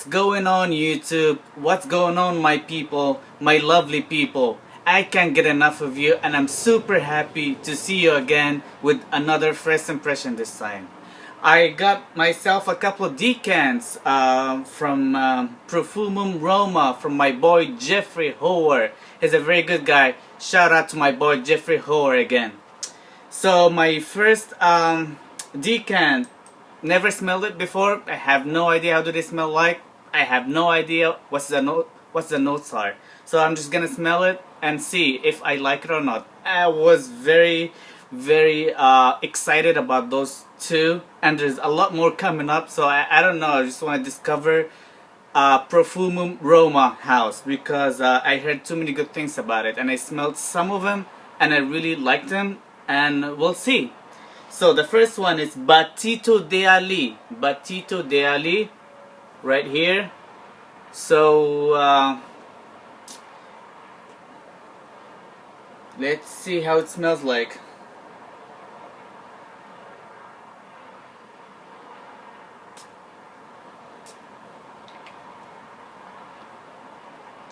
What's going on, YouTube? What's going on, my people, my lovely people? I can't get enough of you, and I'm super happy to see you again with another first impression this time. I got myself a couple of decants from Profumum Roma from my boy Jeffrey Hoer. He's a very good guy. Shout out to my boy Jeffrey Hoer again. So my first decant, never smelled it before. I have no idea how do they smell like. I have no idea what's the notes are. So I'm just gonna smell it and see if I like it or not. I was very excited about those two, and there's a lot more coming up. So I don't know. I just want to discover Profumum Roma house because I heard too many good things about it, and I smelled some of them, and I really liked them, and we'll see. So the first one is Batito De Ali. Batito De Ali, right here. So let's see how it smells like.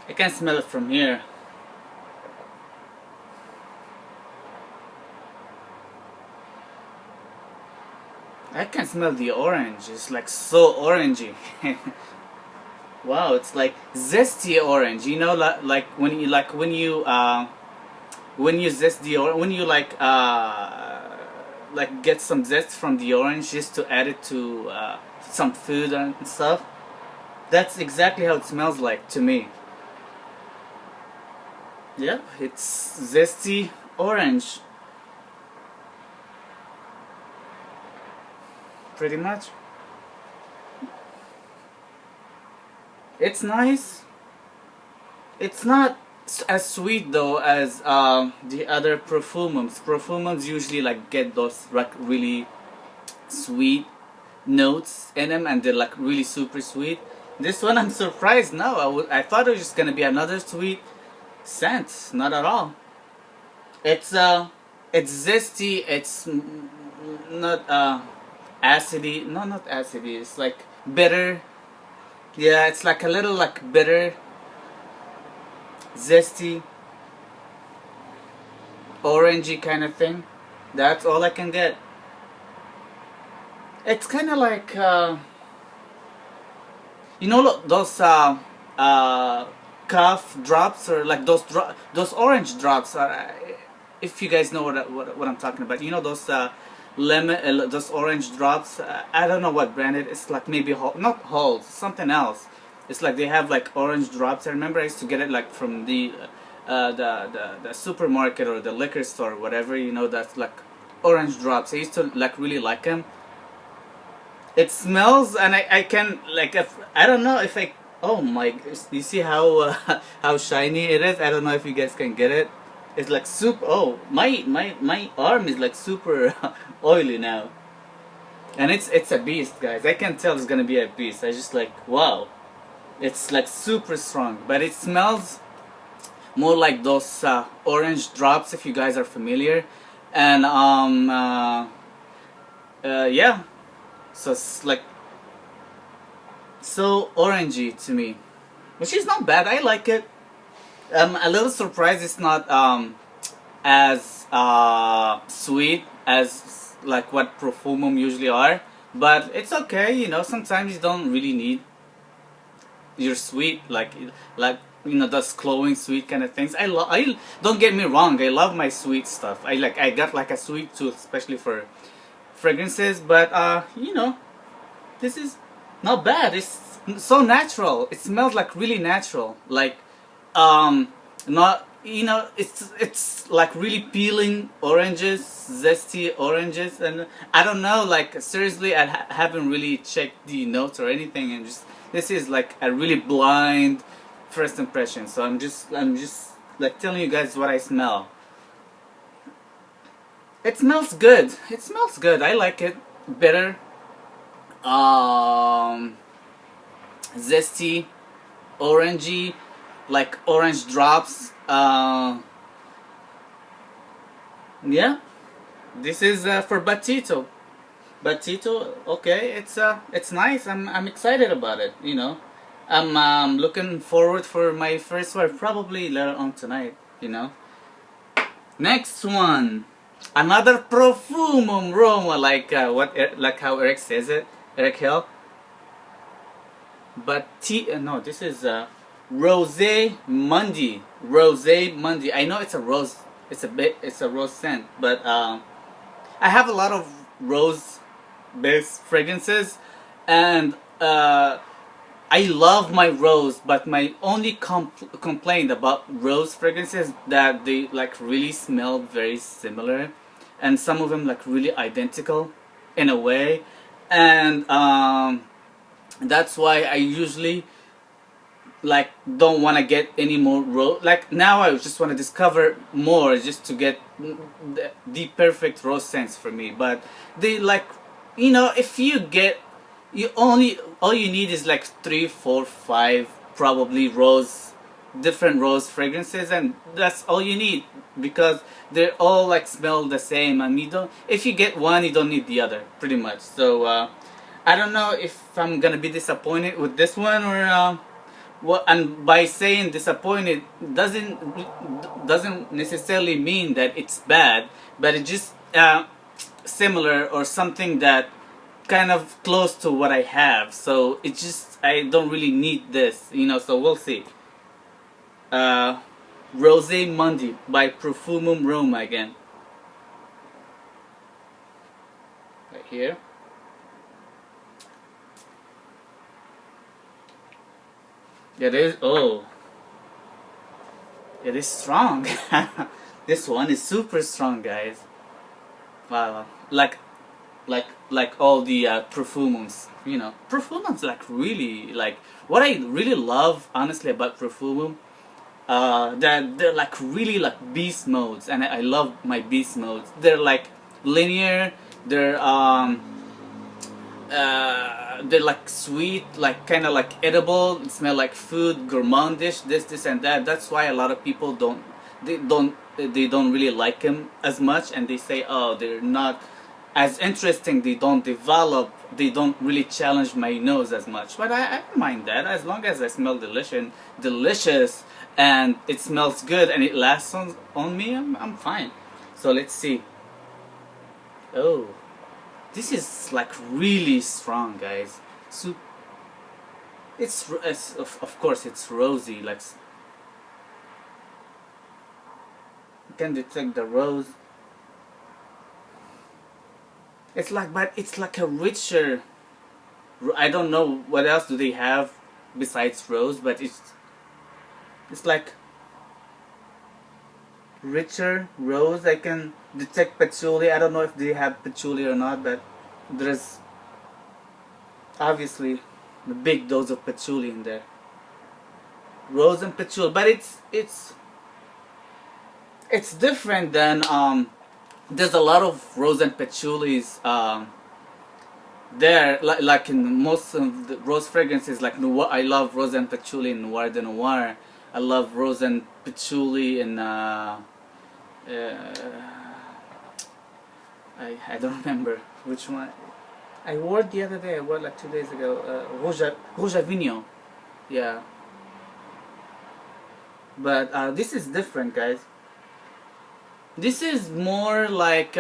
I can smell it from here. I can smell the orange. It's like so orangey. Wow, it's like zesty orange. You know, like when you zest the orange, when you like get some zest from the orange just to add it to some food and stuff. That's exactly how it smells like to me. Yep, it's zesty orange. Pretty much. It's nice. It's not as sweet though as the other profumums. Profumums usually like get those like really sweet notes in them, and they're like really super sweet. This one I'm surprised. No, I thought it was just gonna be another sweet scent. Not at all. It's zesty. It's not acidy. No, not acidy. It's like bitter. Yeah, it's like a little like bitter, zesty, orangey kind of thing. That's all I can get. It's kind of like you know, look, those cough drops, or like those orange drops. If you guys know what I'm talking about, you know those lemon, those orange drops. I don't know what brand it is. It's like maybe not Halls, something else. It's like they have like orange drops. I remember I used to get it like from the supermarket or the liquor store, whatever. You know, that's like orange drops. I used to like really like them. It smells, and I can like, if I don't know if I, oh my, you see how how shiny it is. I don't know if you guys can get it. It's like super. Oh, my arm is like super oily now, and it's a beast, guys. I can tell it's gonna be a beast. I just like, wow, it's like super strong, but it smells more like those orange drops, if you guys are familiar, and yeah. So it's like so orangey to me, which is not bad. I like it. I'm a little surprised it's not as sweet as like what Profumum usually are, but it's okay. You know, sometimes you don't really need your sweet like you know, those glowing sweet kind of things. I don't get me wrong. I love my sweet stuff. I got like a sweet tooth, especially for fragrances, but you know, this is not bad. It's so natural. It smells like really natural, like not, you know, it's like really peeling oranges, zesty oranges, and I don't know, like seriously, I haven't really checked the notes or anything, and just this is like a really blind first impression. So I'm just like telling you guys what I smell. It smells good. It smells good. I like it. Bitter, zesty, orangey, like orange drops. Yeah, this is for Batito. Batito, okay, it's nice. I'm excited about it. You know, I'm looking forward for my first wear probably later on tonight. You know. Next one, another profumum roma, like like how Eric says it, Eric Hill. But no, this is rosae Mundy, rosae Mundy. I know it's a rose, it's a rose scent, but I have a lot of rose-based fragrances, and I love my rose, but my only complaint about rose fragrances that they like really smell very similar, and some of them like really identical in a way, and that's why I usually like don't want to get any more rose. Like now I just want to discover more just to get the perfect rose scents for me. But they like, you know, if you get, you only, all you need is like 3, 4, 5 probably different rose fragrances, and that's all you need, because they're all like smell the same, and you don't, if you get one you don't need the other pretty much. So I don't know if I'm gonna be disappointed with this one, or what. And by saying disappointed doesn't necessarily mean that it's bad, but it's just similar or something that kind of close to what I have. So it's just, I don't really need this, you know. So we'll see. Rosae Mundy by Profumum Roma again. Right here. Yeah, there's, oh, it is strong. This one is super strong, guys. Wow, like all the perfumums, you know. Perfumums like really, like what I really love honestly about perfumum, that they're like really like beast modes, and I love my beast modes. They're like linear. They're like sweet, like kind of like edible. It smell like food, gourmandish, this and that. That's why a lot of people they don't really like them as much, and they say, oh, they're not as interesting. They don't really challenge my nose as much. But I don't mind that, as long as I smell delicious, and it smells good and it lasts on me. I'm fine. So let's see. Oh. This is like really strong, guys. So it's of course it's rosy. Like you can detect the rose. It's like, but it's like a richer. I don't know what else do they have besides rose, but it's like richer rose. I can detect patchouli. I don't know if they have patchouli or not, but there's obviously a big dose of patchouli in there. Rose and patchouli, but it's different than there's a lot of rose and patchoulis there, like in most of the rose fragrances, like noir. I love rose and patchouli in Noir de Noir. I love rose and patchouli in I don't remember which one I wore the other day. I wore like 2 days ago. Rouge Avignon. Yeah. But this is different, guys. This is more like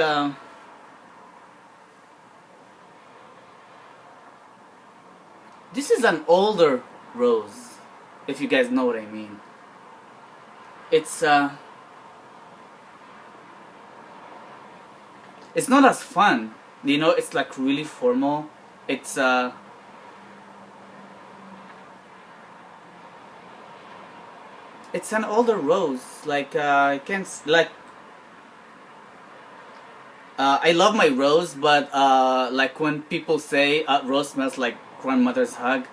this is an older rose, if you guys know what I mean. It's not as fun, you know. It's like really formal. It's an older rose. Like I can't like. I love my rose, but like when people say rose smells like grandmother's hug,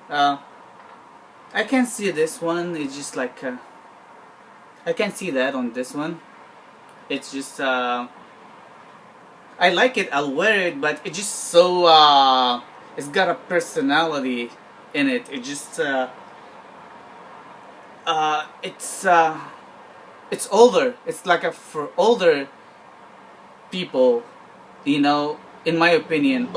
I can't see this one. It's just like I can't see that on this one. It's just I like it, I'll wear it, but it's just so it's got a personality in it. It just it's older. It's like for older people, you know, in my opinion.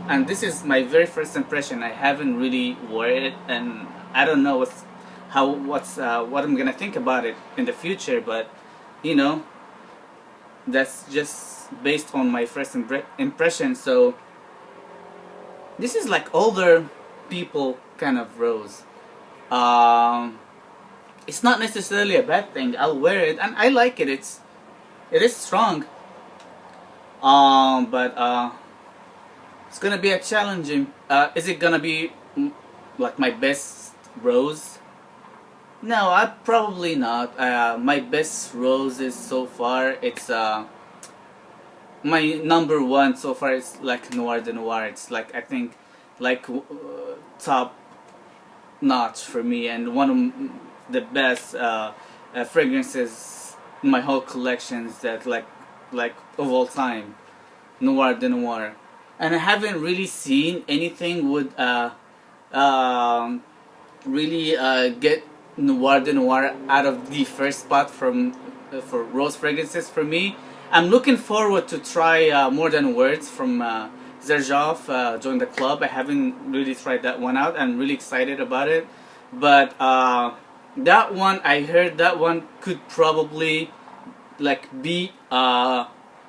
and this is my very first impression. I haven't really wore it, and I don't know what I'm gonna think about it in the future. But you know, that's just based on my first impression. So this is like older people kind of rose. Um, it's not necessarily a bad thing. I'll wear it, and I like it. It is strong. But it's gonna be a challenging. Is it gonna be like my best rose? No, I probably not. My best rose is so far. It's my number one so far is like Noir de Noir. It's like I think like top notch for me, and one of the best fragrances in my whole collections that like of all time. Noir de Noir. And I haven't really seen anything would really get Noir de Noir out of the first spot from for rose fragrances for me. I'm looking forward to try More Than Words from Zerjov, Join the Club. I haven't really tried that one out. I'm really excited about it. But that one, I heard that one could probably like be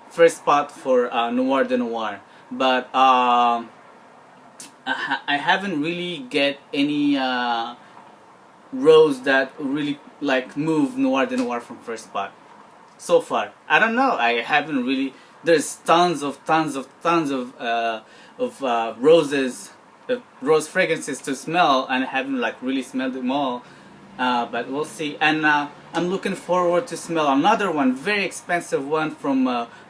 first spot for Noir de Noir. But I haven't really get any rose that really like move Noir de Noir from first spot so far. I don't know. I haven't really. There's tons of roses, rose fragrances to smell, and I haven't like really smelled them all. But we'll see. And I'm looking forward to smell another one, very expensive one from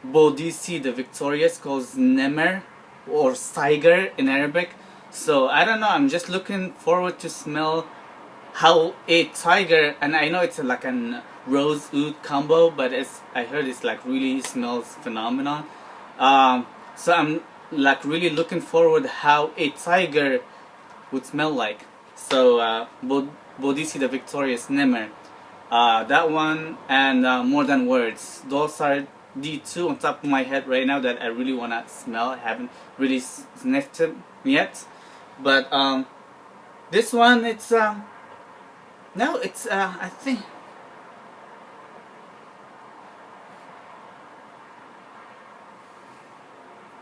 Bodisi the Victorious, called Nemer or Tiger in Arabic. So I don't know. I'm just looking forward to smell how a tiger, and I know it's like an rose oud combo, but I heard it's like really smells phenomenal. So I'm like really looking forward how a tiger would smell like. So Bodisi the Victorious Nemer, that one, and More Than Words. Those are the two on top of my head right now that I really wanna smell. I haven't really sniffed it yet, but this one it's no, it's I think.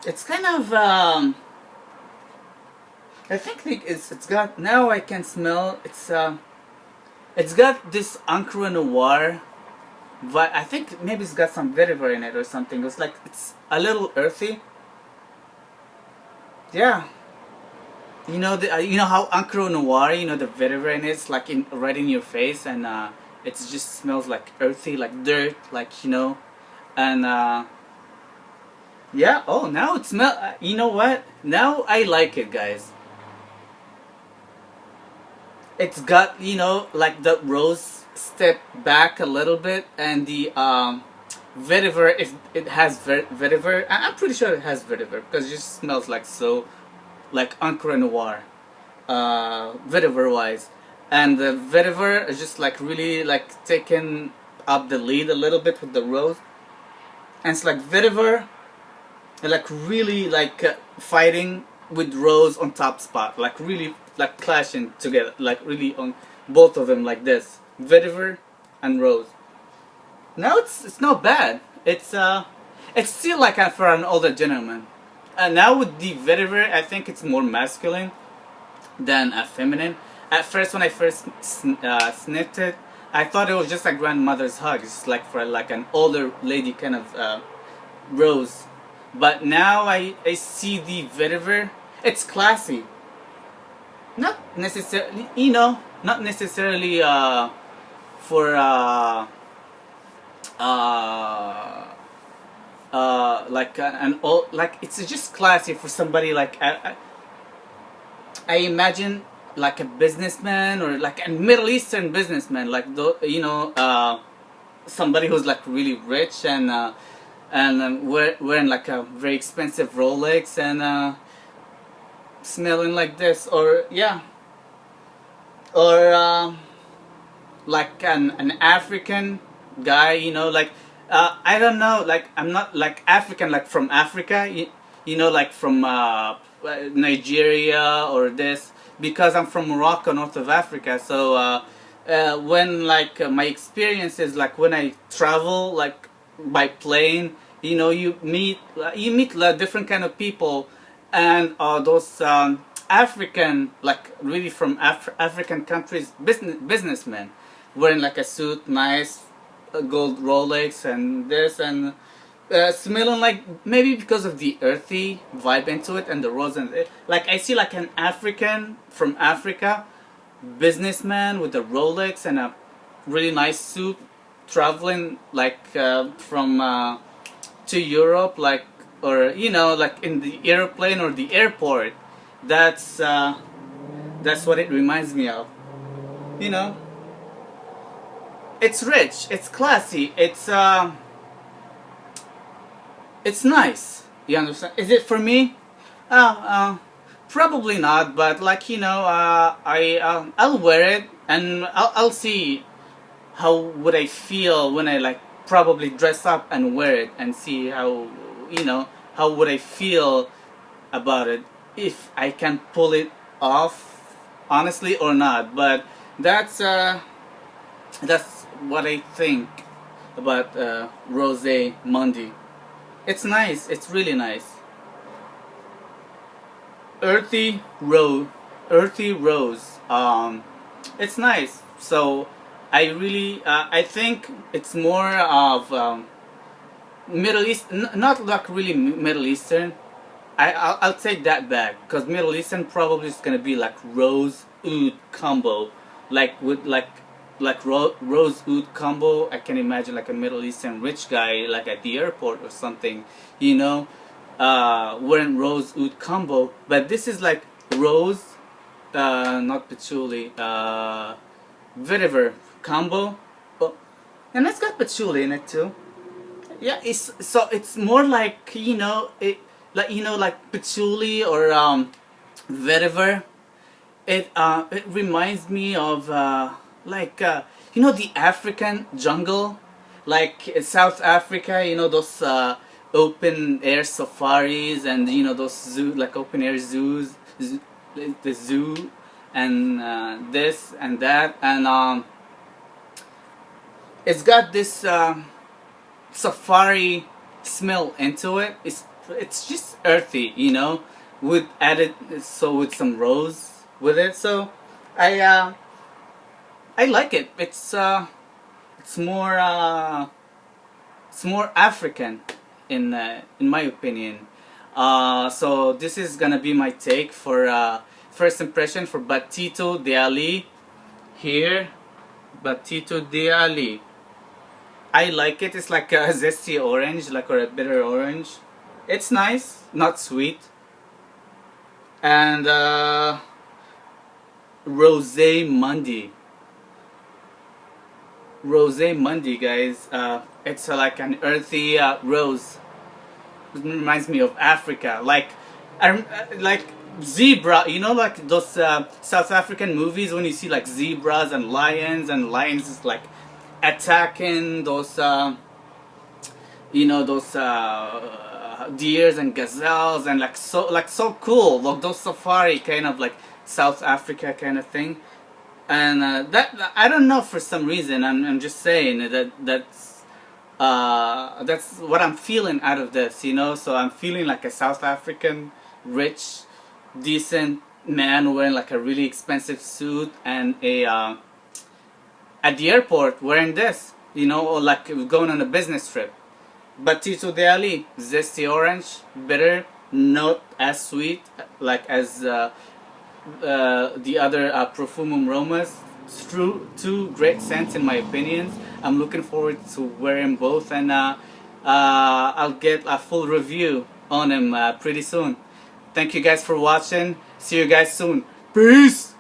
It's kind of I think it's got, now I can smell it's got this Encre Noir, but I think maybe it's got some vetiver in it or something. It's like it's a little earthy. Yeah, you know you know how Encre Noir, you know the vetiver in it's like right in your face, and it just smells like earthy, like dirt, like you know, and yeah. Oh, now it smells. You know what? Now I like it, guys. It's got, you know, like the rose step back a little bit, and the vetiver, if it has vetiver, I'm pretty sure it has vetiver because it just smells like so, like Encre Noir, vetiver wise, and the vetiver is just like really like taking up the lead a little bit with the rose, and it's like vetiver, and like really like fighting with rose on top spot, like really like clashing together, like really on both of them like this, vetiver and rose. Now it's not bad. It's still like for an older gentleman. And now with the vetiver, I think it's more masculine than feminine. At first, when I first sniffed it, I thought it was just a grandmother's hug. It's like for like an older lady kind of rose. But now I see the vetiver. It's classy. Not necessarily, you know, not necessarily for like an old, like it's just classy for somebody like I imagine like a businessman or like a Middle Eastern businessman, like you know, somebody who's like really rich and wearing like a very expensive Rolex and smelling like this, or yeah, or like an African guy, you know, like I don't know, like I'm not like African, like from Africa, you know, like from Nigeria or this, because I'm from Morocco, north of Africa. So when like my experience is like when I travel like by plane, you know, you meet different kind of people, and those African, like really from African countries, businessmen wearing like a suit, nice gold Rolex and this, and smelling like, maybe because of the earthy vibe into it and the rose and it, like I see like an African from Africa businessman with a Rolex and a really nice suit traveling like from to Europe, like, or you know, like in the airplane or the airport. That's what it reminds me of. You know, it's rich, it's classy, it's nice. You understand? Is it for me? Probably not. But like, you know, I'll wear it, and I'll see how would I feel when I like probably dress up and wear it, and see how, you know, how would I feel about it, if I can pull it off honestly or not. But that's what I think about Rosae Mundy. It's nice. It's really nice. Earthy rose. Earthy rose. It's nice. So I really, I think it's more of Middle East, not like really Middle Eastern. I'll take that back, because Middle Eastern probably is gonna be like rose oud combo, like with rose oud combo. I can imagine like a Middle Eastern rich guy like at the airport or something, you know, wearing rose oud combo. But this is like rose, not patchouli, vetiver combo. Oh, and it's got patchouli in it too. Yeah, it's more like, you know, like patchouli or vetiver. It reminds me of like you know, the African jungle, like South Africa. You know, those open air safaris, and you know, those like open air zoos, the zoo, and this and that, and it's got this safari smell into it. It's just earthy, you know, with added, so with some rose with it. So I like it. It's more African in my opinion. So this is gonna be my take for first impression for Batito De Ali. Here, Batito De Ali. I like it. It's like a zesty orange, like, or a bitter orange. It's nice, not sweet. And Rosae Mundy. Rosae Mundy, guys. It's like an earthy rose. It reminds me of Africa, like zebra. You know, like those South African movies when you see like zebras and lions is like attacking those you know, those deers and gazelles, and like so cool, like those safari kind of like South Africa kind of thing. And that, I don't know, for some reason I'm just saying that's what I'm feeling out of this, you know. So I'm feeling like a South African rich decent man wearing like a really expensive suit, and a at the airport wearing this, you know, or like going on a business trip. Batito De Ali, zesty orange, bitter, not as sweet like as the other profumum romas. Two great scents in my opinion. I'm looking forward to wearing both, and I'll get a full review on them pretty soon. Thank you guys for watching. See you guys soon. Peace!